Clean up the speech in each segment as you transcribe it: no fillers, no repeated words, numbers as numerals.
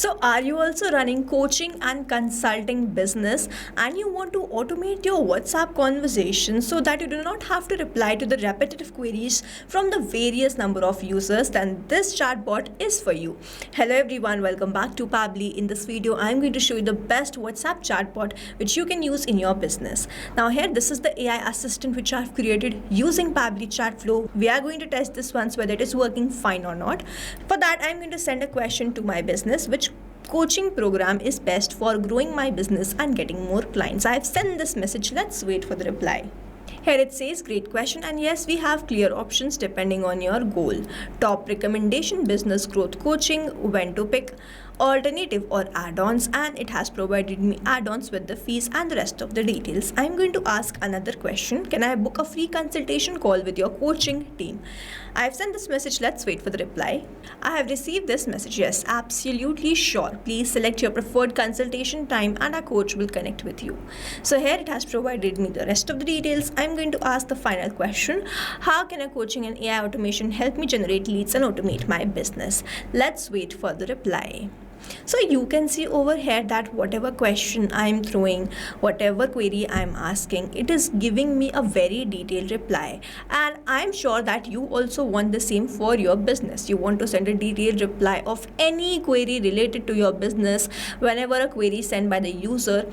So, are you also running coaching and consulting business and you want to automate your WhatsApp conversations so that you do not have to reply to the repetitive queries from the various number of users? Then this chatbot is for you. Hello everyone, welcome back to Pabbly. In this video, I'm going to show you the best WhatsApp chatbot which you can use in your business. Now here, this is the AI assistant which I've created using Pabbly Chatflow. We are going to test this once whether it is working fine or not. For that, I'm going to send a question to my business, which coaching program is best for growing my business and getting more clients. I have sent this message. Let's wait for the reply. Here it says, great question, and yes, we have clear options depending on your goal. Top recommendation, business growth coaching, when to pick, alternative or add-ons, and it has provided me add-ons with the fees and the rest of the details. I'm going to ask another question. Can I book a free consultation call with your coaching team? I've sent this message. Let's wait for the reply. I have received this message. Yes, absolutely sure. Please select your preferred consultation time and our coach will connect with you. So here it has provided me the rest of the details. I'm going to ask the final question. How can a coaching and AI automation help me generate leads and automate my business? Let's wait for the reply. So you can see over here that whatever question I'm throwing, whatever query I'm asking, it is giving me a very detailed reply. And I'm sure that you also want the same for your business. You want to send a detailed reply of any query related to your business whenever a query is sent by the user,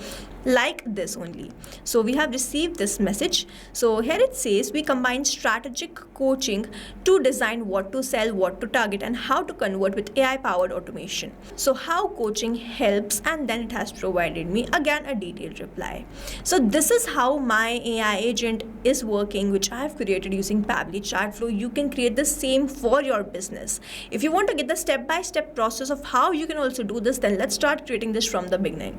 like this only. So we have received this message. So here it says we combine strategic coaching to design what to sell, what to target, and how to convert with AI powered automation. So how coaching helps, and then it has provided me again a detailed reply. So this is how my AI agent is working, which I have created using Pabbly Chatflow. You can create the same for your business. If you want to get the step-by-step process of how you can also do this, then let's start creating this from the beginning.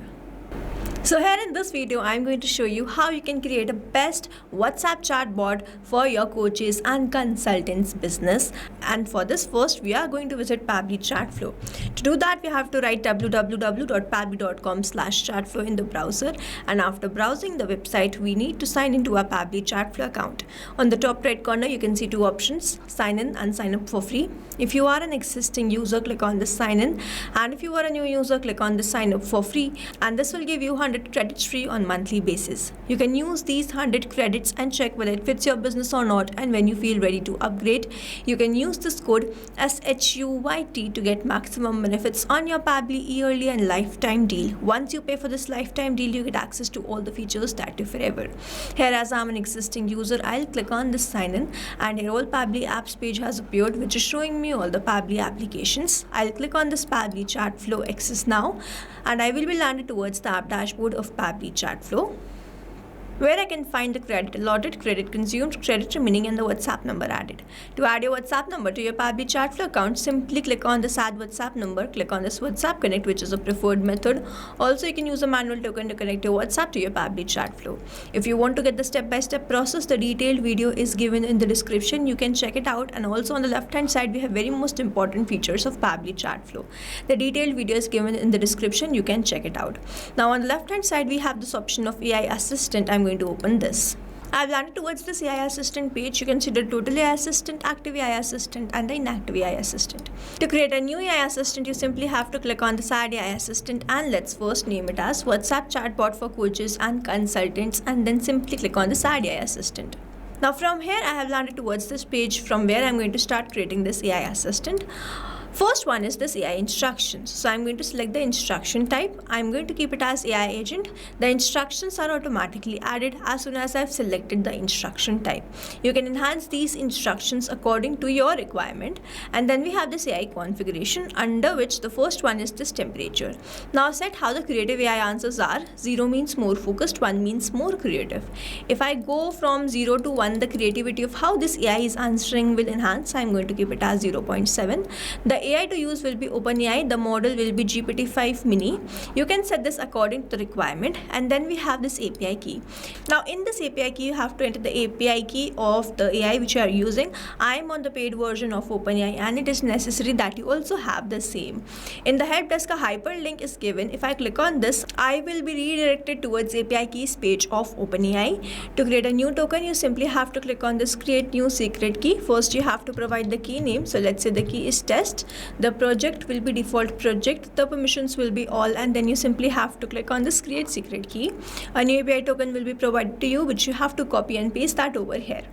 So here in this video, I'm going to show you how you can create a best WhatsApp chatbot for your coaches and consultants business. And for this, first we are going to visit Pabbly Chatflow. To do that, we have to write www.pabbly.com/chatflow in the browser. And after browsing the website, we need to sign into our Pabbly Chatflow account. On the top right corner, you can see two options: sign in and sign up for free. If you are an existing user, click on the sign in. And if you are a new user, click on the sign up for free. And this will give you 100 credits free on monthly basis. You can use these 100 credits and check whether it fits your business or not, and when you feel ready to upgrade, you can use this code SHUYT to get maximum benefits on your Pabbly yearly and lifetime deal. Once you pay for this lifetime deal, you get access to all the features that you forever. Here, as I'm an existing user, I'll click on this sign in, and here all Pabbly apps page has appeared, which is showing me all the Pabbly applications. I'll click on this Pabbly Chatflow Access now, and I will be landed towards the app dashboard of Pabbly Chatflow, where I can find the credit allotted, credit consumed, credit remaining, and the WhatsApp number added. To add your WhatsApp number to your Pabbly Chatflow account, simply click on this add WhatsApp number, click on this WhatsApp connect, which is a preferred method. Also, you can use a manual token to connect your WhatsApp to your Pabbly Chatflow. If you want to get the step-by-step process, the detailed video is given in the description. You can check it out. And also on the left-hand side, we have very most important features of Pabbly Chatflow. The detailed video is given in the description. You can check it out. Now on the left-hand side, we have this option of AI Assistant. I'm going to open this. I've landed towards this AI Assistant page. You can see the total AI Assistant, active AI Assistant, and the inactive AI Assistant. To create a new AI Assistant, you simply have to click on this Add AI Assistant, and let's first name it as WhatsApp Chatbot for Coaches and Consultants, and then simply click on this Add AI Assistant. Now from here, I have landed towards this page from where I'm going to start creating this AI Assistant. First one is this AI instructions. So I'm going to select the instruction type. I'm going to keep it as AI agent. The instructions are automatically added as soon as I've selected the instruction type. You can enhance these instructions according to your requirement. And then we have this AI configuration, under which the first one is this temperature. Now set how the creative AI answers are. 0 means more focused, 1 means more creative. If I go from 0 to 1, the creativity of how this AI is answering will enhance. I'm going to keep it as 0.7. The AI to use will be OpenAI. The model will be GPT-5 mini. You can set this according to the requirement. And then we have this API key. Now in this API key, you have to enter the API key of the AI which you are using. I am on the paid version of OpenAI, and it is necessary that you also have the same. In the help desk, a hyperlink is given. If I click on this, I will be redirected towards API keys page of OpenAI. To create a new token, you simply have to click on this create new secret key. First, you have to provide the key name. So let's say the key is test. The project will be default project, the permissions will be all, and then you simply have to click on this create secret key. A new API token will be provided to you, which you have to copy and paste that over here.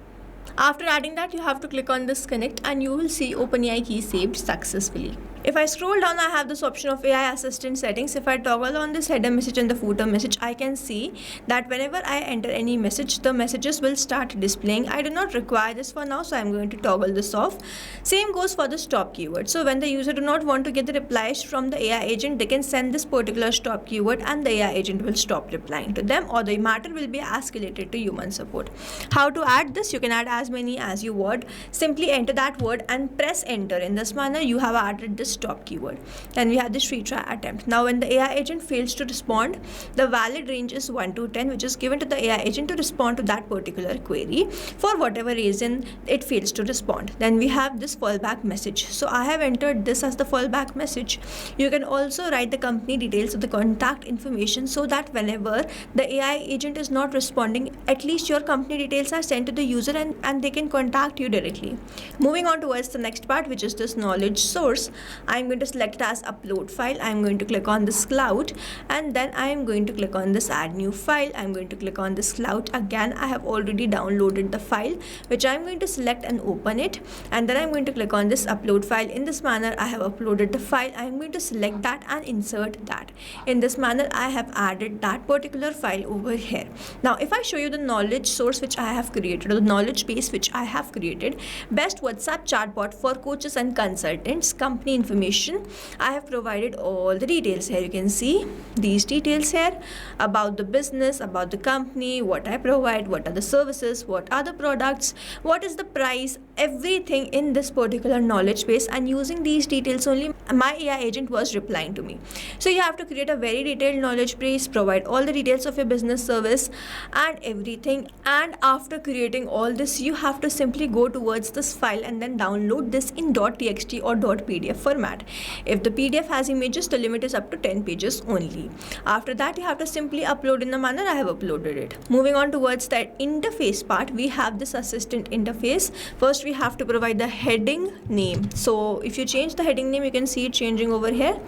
After adding that, you have to click on this connect and you will see OpenAI key saved successfully. If I scroll down, I have this option of AI assistant settings. If I toggle on this header message and the footer message, I can see that whenever I enter any message, the messages will start displaying. I do not require this for now, so I'm going to toggle this off. Same goes for the stop keyword. So when the user do not want to get the replies from the AI agent, they can send this particular stop keyword and the AI agent will stop replying to them, or the matter will be escalated to human support. How to add this? You can add as many as you want. Simply enter that word and press enter. In this manner, you have added this stop keyword. Then we have this retry attempt. Now when the AI agent fails to respond, the valid range is 1 to 10, which is given to the AI agent to respond to that particular query. For whatever reason it fails to respond, then we have this fallback message. So I have entered this as the fallback message. You can also write the company details of the contact information, so that whenever the AI agent is not responding, at least your company details are sent to the user and they can contact you directly. Moving on towards the next part, which is this knowledge source. I'm going to select as upload file. I'm going to click on this cloud, and then I am going to click on this add new file. I'm going to click on this cloud. Again, I have already downloaded the file, which I'm going to select and open it, and then I'm going to click on this upload file. In this manner, I have uploaded the file. I'm going to select that and insert that. In this manner, I have added that particular file over here. Now if I show you the knowledge source which I have created, or the knowledge base which I have created, best WhatsApp chatbot for coaches and consultants, company information, I have provided all the details here. You can see these details here about the business, about the company, what I provide, what are the services, what are the products, what is the price, everything in this particular knowledge base, and using these details only my AI agent was replying to me. So you have to create a very detailed knowledge base, provide all the details of your business service and everything, and after creating all this, you have to simply go towards this file and then download this in .txt or .pdf format. If the PDF has images, the limit is up to 10 pages only. After that, you have to simply upload in the manner I have uploaded it. Moving on towards the interface part, we have this assistant interface. First, we have to provide the heading name. So if you change the heading name, you can see it changing over here,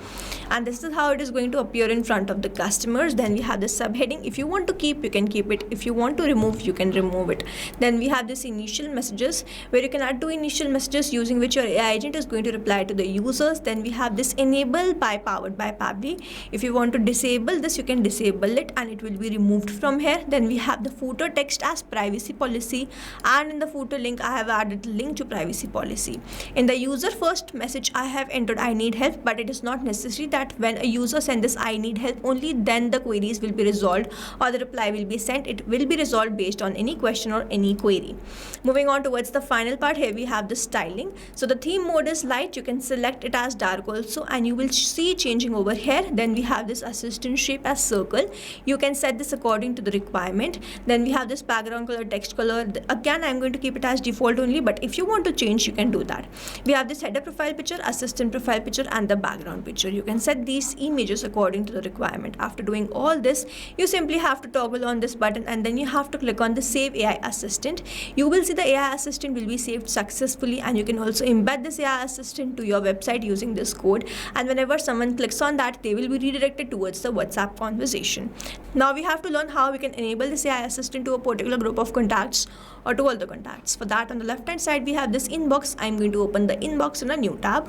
and this is how it is going to appear in front of the customers. Then we have the subheading. If you want to keep, you can keep it. If you want to remove, you can remove it. Then we have this initial messages, where you can add 2 initial messages using which your AI agent is going to reply to the users. Then we have this enable by powered by Pabbly. If you want to disable this, you can disable it and it will be removed from here. Then we have the footer text as privacy policy, and in the footer link I have added the link to privacy policy. In the user first message, I have entered I need help, but it is not necessary that when a user sends this I need help, only then the queries will be resolved or the reply will be sent. It will be resolved based on any question or any query. Moving on towards the final part, here we have the styling. So the theme mode is light. You can select it as dark also, and you will see changing over here. Then we have this assistant shape as circle. You can set this according to the requirement. Then we have this background color, text color. Again, I'm going to keep it as default only, but if you want to change, you can do that. We have this header profile picture, assistant profile picture, and the background picture. You can set these images according to the requirement. After doing all this, you simply have to toggle on this button, and then you have to click on the save AI assistant. You will see the AI assistant will be saved successfully, and you can also embed this AI assistant to your website using this code, and whenever someone clicks on that, they will be redirected towards the WhatsApp conversation. Now we have to learn how we can enable this AI assistant to a particular group of contacts or to all the contacts. For that, on the left hand side, we have this inbox. I'm going to open the inbox in a new tab.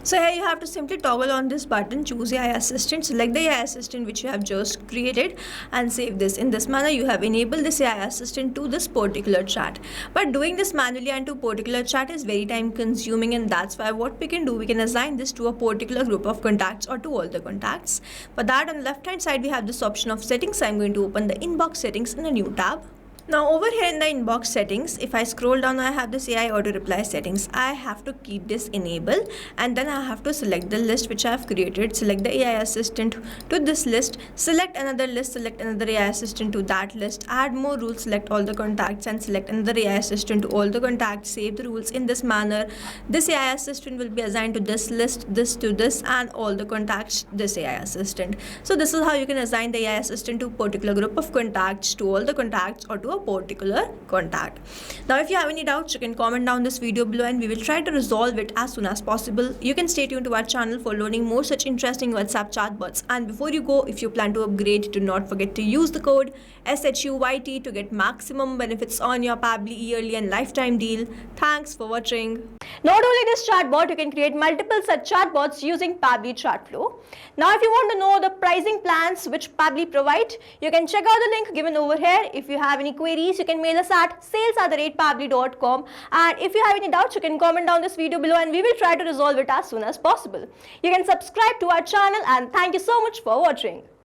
So here you have to simply toggle on this button, choose AI assistant, select the AI assistant which you have just created, and save this. In this manner, you have enabled this AI assistant to this particular chat. But doing this manually and to particular chat is very time consuming, and that's why what we can do, we can assign this to a particular group of contacts or to all the contacts. For that, on the left hand side, we have this option of settings. I'm going to open the inbox settings in a new tab. Now over here in the inbox settings, if I scroll down, I have this AI auto reply settings. I have to keep this enabled, and then I have to select the list which I have created, select the AI assistant to this list, select another list, select another AI assistant to that list, add more rules, select all the contacts, and select another AI assistant to all the contacts, save the rules. In this manner, this AI assistant will be assigned to this list, this to this, and all the contacts, this AI assistant. So this is how you can assign the AI assistant to a particular group of contacts, to all the contacts, or to a a particular contact. Now, if you have any doubts, you can comment down this video below and we will try to resolve it as soon as possible. You can stay tuned to our channel for learning more such interesting WhatsApp chatbots. And before you go, if you plan to upgrade, do not forget to use the code SHUYT to get maximum benefits on your Pabbly yearly and lifetime deal. Thanks for watching. Not only this chatbot, you can create multiple such chatbots using Pabbly Chatflow. Now, if you want to know the pricing plans which Pabbly provide, you can check out the link given over here. If you have any queries, you can mail us at sales@pabbly.com. And if you have any doubts, you can comment down this video below and we will try to resolve it as soon as possible. You can subscribe to our channel and thank you so much for watching.